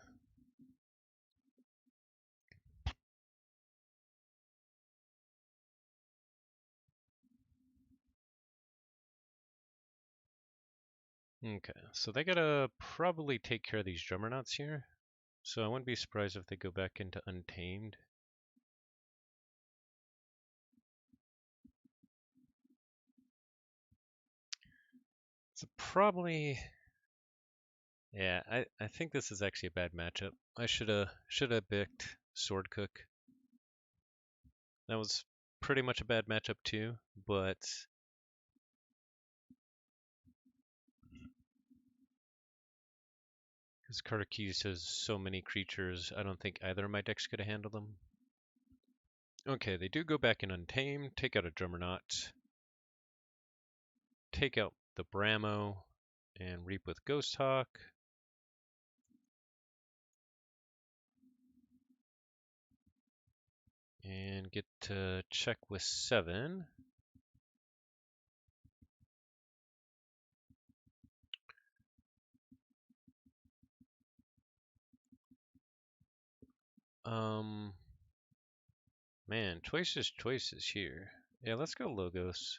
Okay, so they gotta probably take care of these Drummernauts here. So I wouldn't be surprised if they go back into Untamed. So probably, yeah, I think this is actually a bad matchup. I should have picked Sword Cook. That was pretty much a bad matchup too, but because Carter Keys has so many creatures, I don't think either of my decks could have handled them. Okay, they do go back in Untamed, take out a Drummernaut, take out the Bramo, and reap with Ghost Hawk. And get to check with 7. Man, choices here. Yeah, let's go Logos.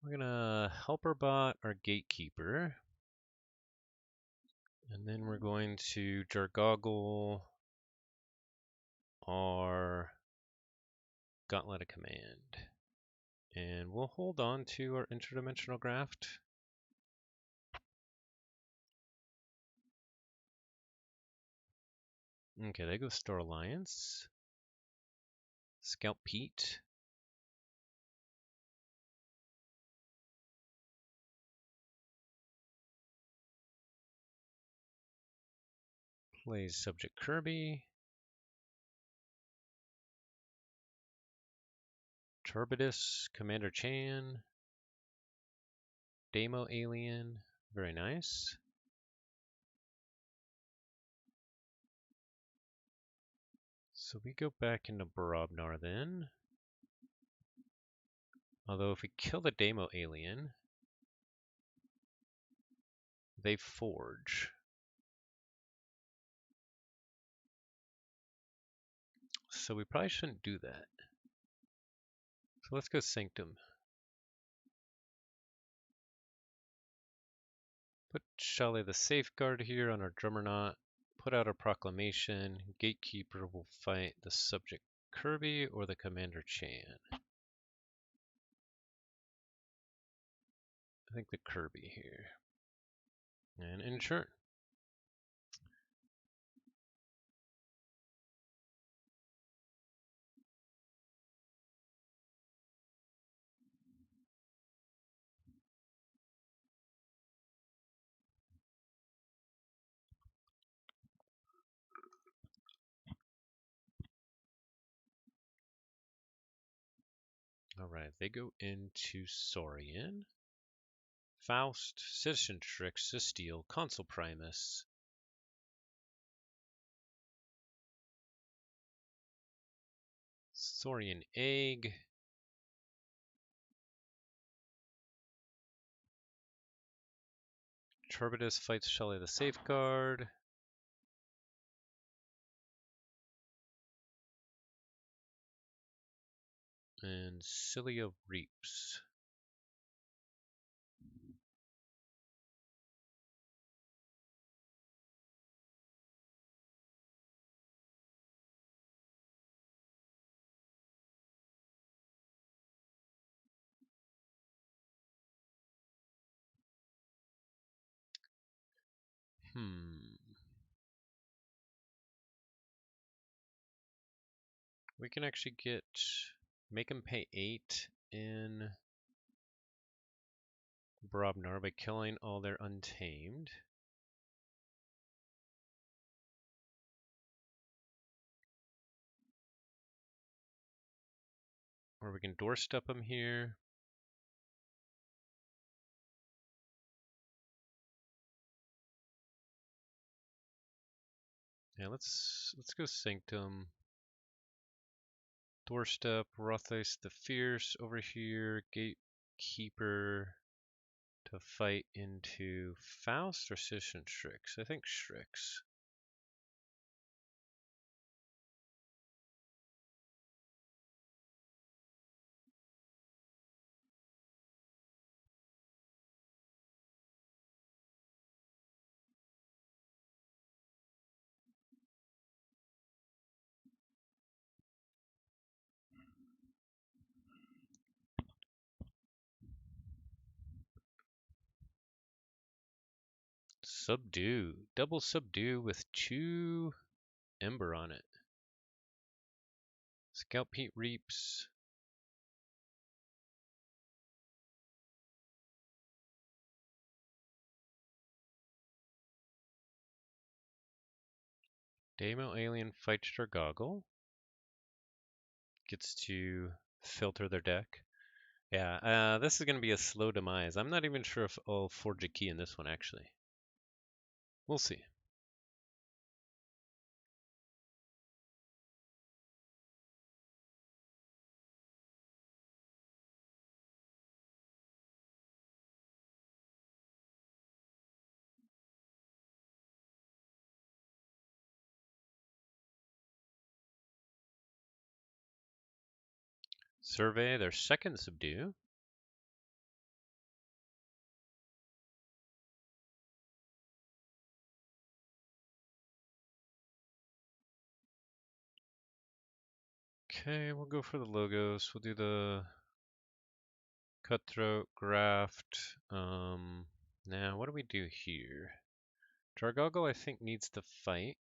We're gonna Helper Bot our Gatekeeper. And then we're going to Jargoggle our Gauntlet of Command. And we'll hold on to our Interdimensional Graft. Okay, they go Star Alliance. Scout Pete. Plays Subject Kirby. Turbidus, Commander Chan. Demo Alien. Very nice. So we go back into Barabnar then. Although if we kill the Demo Alien, they forge. So we probably shouldn't do that. So let's go Sanctum. Put Shale the Safeguard here on our Drummernaut. Put out a proclamation. Gatekeeper will fight the subject Kirby or the Commander Chan. I think the Kirby here. And insure. Alright, they go into Saurian. Faust, Citizentrix, Cysteel, Consul Primus. Saurian Egg. Turbitus fights Shelly the Safeguard. And Cilia Reaps. We can actually make him pay 8 in Brobnar by killing all their Untamed. Or we can doorstep them here. Yeah, let's go Sanctum. Doorstep, Rothais the Fierce over here, Gatekeeper to fight into Faust or Citizen Strix? I think Strix. Subdue. Double Subdue with 2 Ember on it. Scout Pete Reaps. Demo Alien fights their Goggle. Gets to filter their deck. Yeah, this is going to be a slow demise. I'm not even sure if I'll forge a key in this one, actually. We'll see. Survey their second Subdue. Okay, we'll go for the logos. We'll do the Cutthroat, Graft. Now, what do we do here? Jargoggle, I think, needs to fight.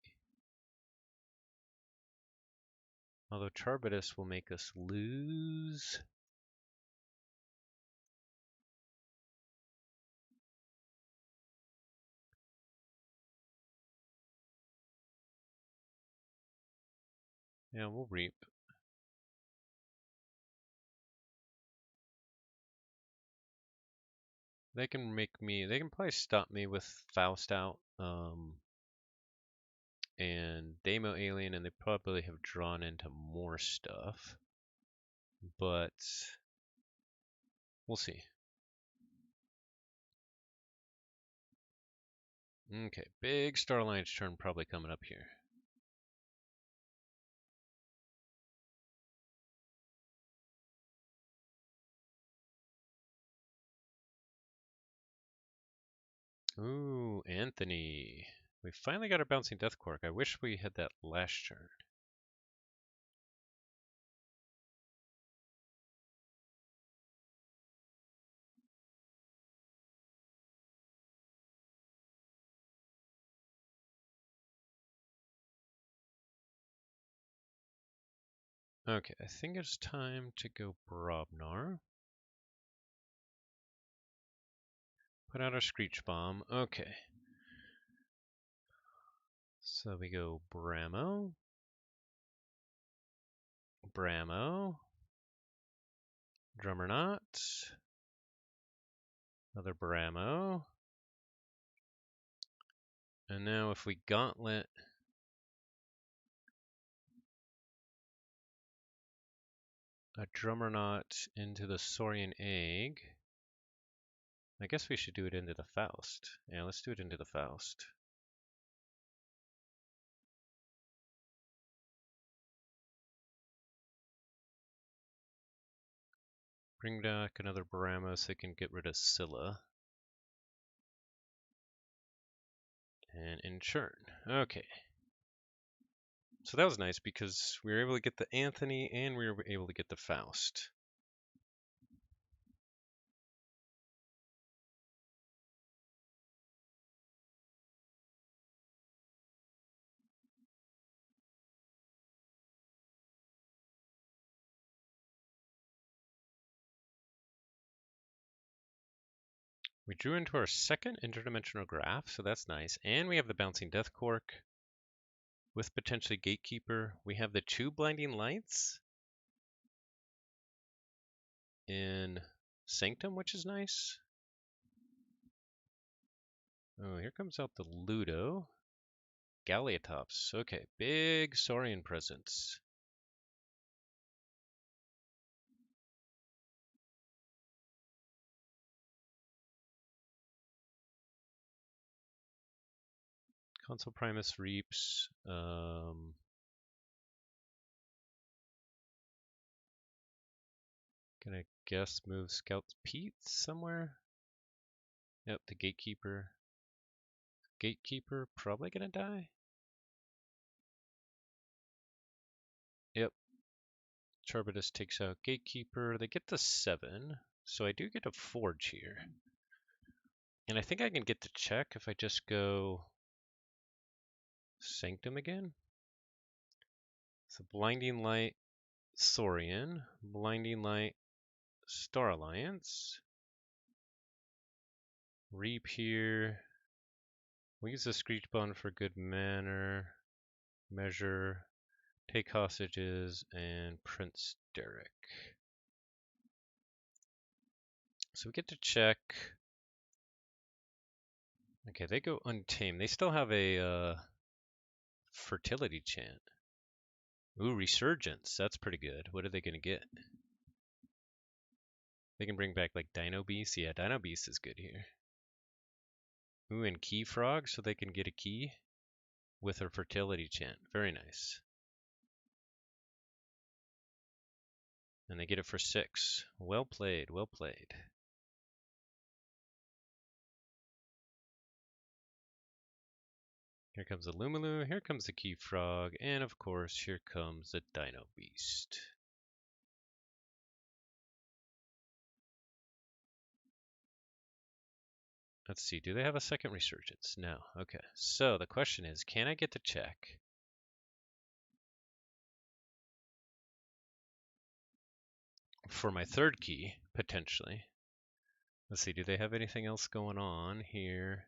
Although Charbitus will make us lose. Yeah, we'll reap. They can probably stop me with Faust out, and Demo Alien, and they probably have drawn into more stuff. But we'll see. Okay, big Star Alliance turn probably coming up here. Ooh, Anthony. We finally got our Bouncing Death Quark. I wish we had that last turn. Okay, I think it's time to go Brobnar. Put out our Screech Bomb. Okay. So we go Bramo. Bramo. Drummernaut. Another Bramo. And now if we gauntlet a Drummernaut into the Saurian egg, I guess we should do it into the Faust. Yeah, let's do it into the Faust. Bring back another Bramo so they can get rid of Scylla. And Inchurn. Okay. So that was nice because we were able to get the Anthony and we were able to get the Faust. We drew into our second interdimensional graph, so that's nice. And we have the Bouncing Death Cork with potentially Gatekeeper. We have the 2 Blinding Lights in Sanctum, which is nice. Oh, here comes out the Ludo. Galeatops. Okay, big Saurian presence. Consul Primus Reaps. Gonna guess move Scout Pete somewhere. Yep, the Gatekeeper. Gatekeeper probably gonna die. Yep. Charbitus takes out Gatekeeper. They get the 7, so I do get a Forge here. And I think I can get the check if I just go Sanctum again. So Blinding Light, Saurian. Blinding Light, Star Alliance. Reap here. We use the Screech Bond for good measure, take hostages, and Prince Derek. So we get to check. Okay, they go Untamed. They still have a fertility chant. Ooh, Resurgence. That's pretty good. What are they gonna get? They can bring back like Dino Beast. Yeah, Dino Beast is good here. Ooh, and Key Frog, so they can get a key with her fertility chant. Very nice. And they get it for 6. Well played, well played. Here comes the Lumilu, here comes the Key Frog, and of course, here comes the Dino Beast. Let's see, do they have a second Resurgence? No. Okay, so the question is, can I get the check? For my 3rd key, potentially. Let's see, do they have anything else going on here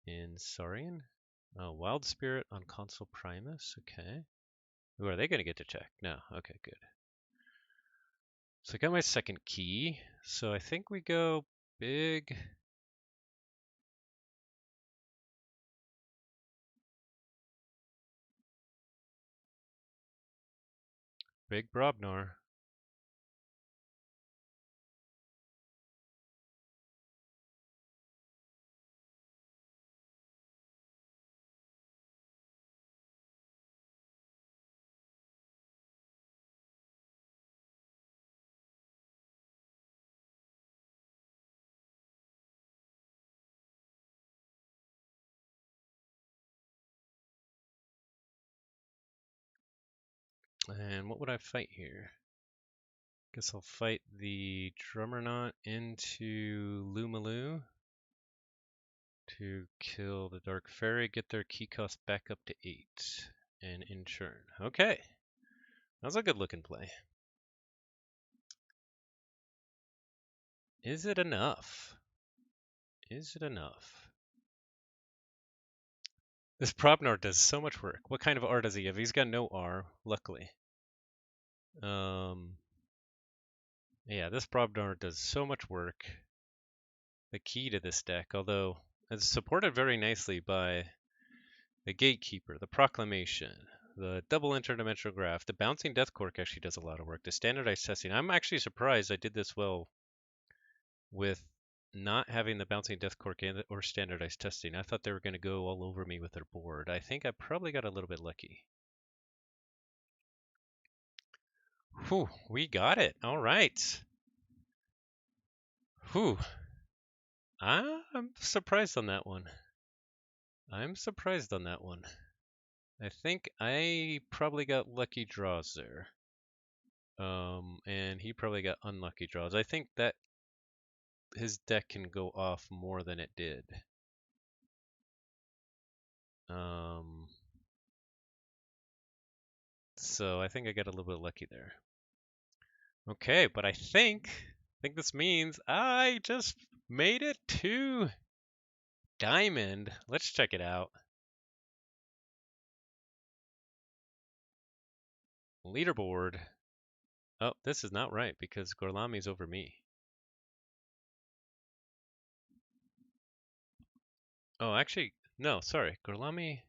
in Saurian? Oh, Wild Spirit on Consul Primus, okay. Ooh, are they going to get to check? No, okay, good. So I got my 2nd key, so I think we go big. Big Brobnar. And what would I fight here? Guess I'll fight the Drummernaut into Lumaloo to kill the Dark Fairy, get their key cost back up to 8, and Inchurn. Okay, that was a good looking play. Is it enough? Is it enough? This Probnar does so much work. What kind of R does he have? He's got no R, luckily. Yeah, this Brobnar does so much work. The key to this deck, although it's supported very nicely by the Gatekeeper, the Proclamation, the double interdimensional graph, the bouncing Death Cork actually does a lot of work. The standardized testing, I'm actually surprised I did this well with not having the bouncing Death Cork or standardized testing. I thought they were going to go all over me with their board. I think I probably got a little bit lucky. Whew, we got it. All right. Whew. I'm surprised on that one. I'm surprised on that one. I think I probably got lucky draws there. And he probably got unlucky draws. I think that his deck can go off more than it did. So I think I got a little bit lucky there. Okay, but I think this means I just made it to Diamond. Let's check it out. Leaderboard. Oh, this is not right because Gorlami's over me. Oh, actually, no, sorry. Gorlami,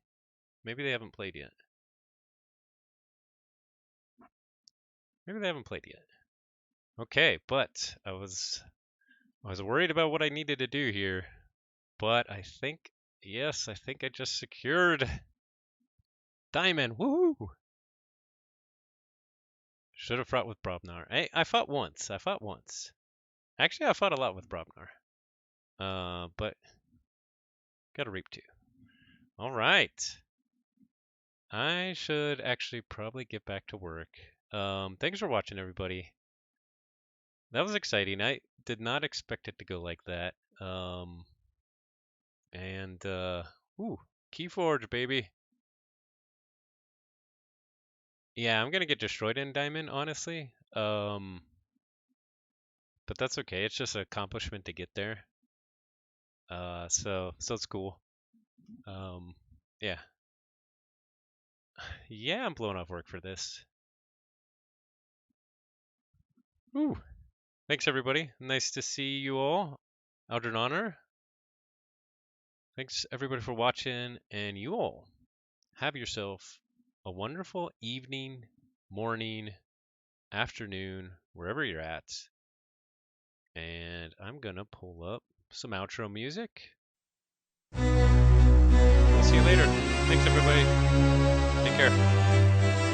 maybe they haven't played yet. Maybe they haven't played yet. Okay, but I was worried about what I needed to do here. But I think, yes, I think I just secured Diamond. Woohoo! Should have fought with Brobnar. Hey, I fought once. Actually, I fought a lot with Brobnar. But gotta reap too. All right. I should actually probably get back to work. Thanks for watching, everybody. That was exciting. I did not expect it to go like that. Ooh, Keyforge, baby. Yeah, I'm gonna get destroyed in Diamond, honestly. But that's okay. It's just an accomplishment to get there. So it's cool. Yeah. Yeah, I'm blowing off work for this. Ooh. Thanks, everybody. Nice to see you all out in honor. Thanks, everybody, for watching, and you all have yourself a wonderful evening, morning, afternoon, wherever you're at. And I'm going to pull up some outro music. We'll see you later. Thanks, everybody. Take care.